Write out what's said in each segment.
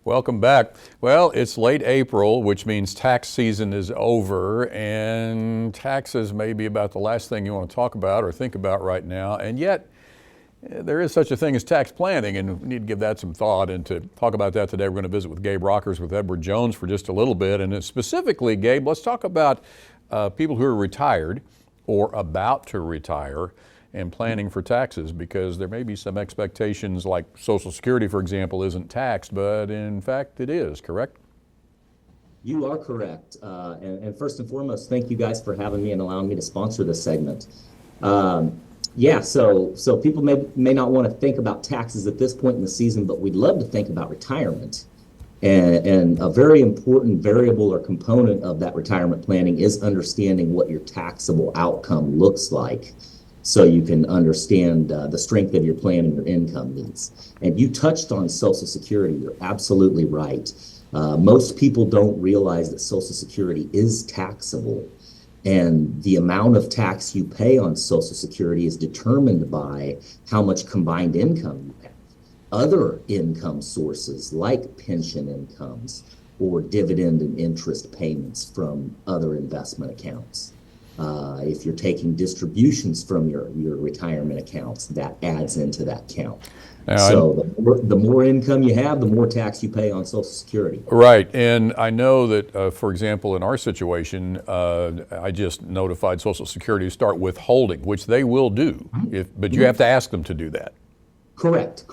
Welcome back. Well, it's late April, which means tax season is over, and taxes may be about the last thing you want to talk about or think about right now. And yet, there is such a thing as tax planning, and we need to give that some thought. And to talk about that today, we're going to visit with Gabe Rockers with Edward Jones for just a little bit. And specifically, Gabe, let's talk about people who are retired or about to retire and planning for taxes, because there may be some expectations like Social Security, for example, isn't taxed, but in fact it is, correct? You are correct. And first and foremost, thank you guys for having me and allowing me to sponsor this segment. So people may not want to think about taxes at this point in the season, but we'd love to think about retirement. And a very important variable or component of that retirement planning is understanding what your taxable outcome looks like, so you can understand the strength of your plan and your income needs. And you touched on Social Security. You're absolutely right. Most people don't realize that Social Security is taxable, and the amount of tax you pay on Social Security is determined by how much combined income you have. Other income sources like pension incomes or dividend and interest payments from other investment accounts. If you're taking distributions from your retirement accounts, that adds into that count. So the more income you have, the more tax you pay on Social Security. Right, and I know that, for example, in our situation, I just notified Social Security to start withholding, which they will do, but you have to ask them to do that. Correct.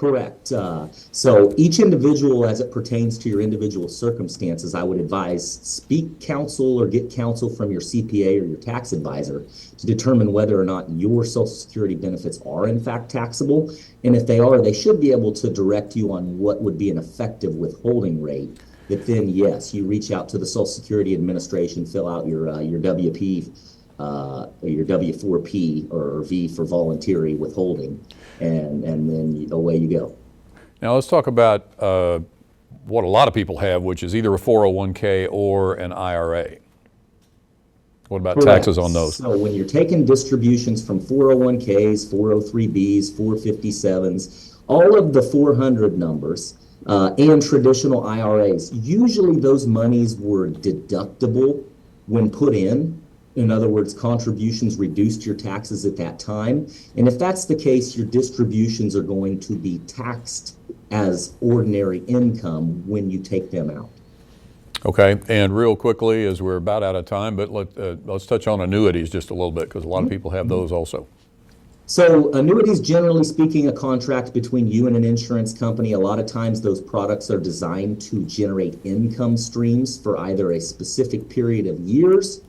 So each individual, as it pertains to your individual circumstances, I would advise seek counsel or get counsel from your CPA or your tax advisor to determine whether or not your Social Security benefits are in fact taxable. And if they are, they should be able to direct you on what would be an effective withholding rate. That then, yes, you reach out to the Social Security Administration, fill out your WP, your W-4P or V for voluntary withholding, and then away you go. Now let's talk about what a lot of people have, which is either a 401k or an IRA. What about Correct. Taxes on those? So when you're taking distributions from 401ks, 403bs, 457s, all of the 400 numbers, and traditional IRAs, usually those monies were deductible when put in. In other words, contributions reduced your taxes at that time. And if that's the case, your distributions are going to be taxed as ordinary income when you take them out. Okay, and real quickly, as we're about out of time, but let's touch on annuities just a little bit, because a lot of people have those also. So annuities, generally speaking, a contract between you and an insurance company. A lot of times those products are designed to generate income streams for either a specific period of years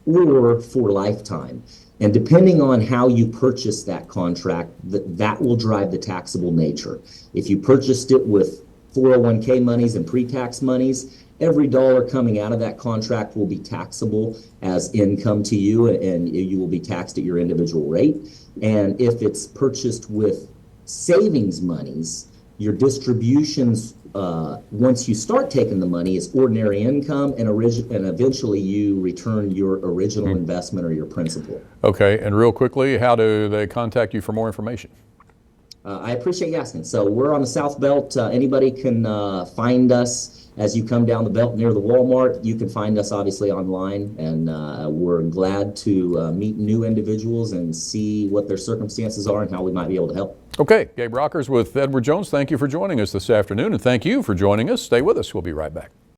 or for lifetime. And depending on how you purchase that contract, that will drive the taxable nature. If you purchased it with 401k monies and pre-tax monies, every dollar coming out of that contract will be taxable as income to you, and you will be taxed at your individual rate. And if it's purchased with savings monies, your distributions, once you start taking the money, is ordinary income, and eventually you return your original investment or your principal. Okay, and real quickly, how do they contact you for more information? I appreciate you asking. So we're on the South Belt. Anybody can find us as you come down the belt near the Walmart. You can find us obviously online, and we're glad to meet new individuals and see what their circumstances are and how we might be able to help. Okay, Gabe Rockers with Edward Jones, thank you for joining us this afternoon, and thank you for joining us. Stay with us. We'll be right back.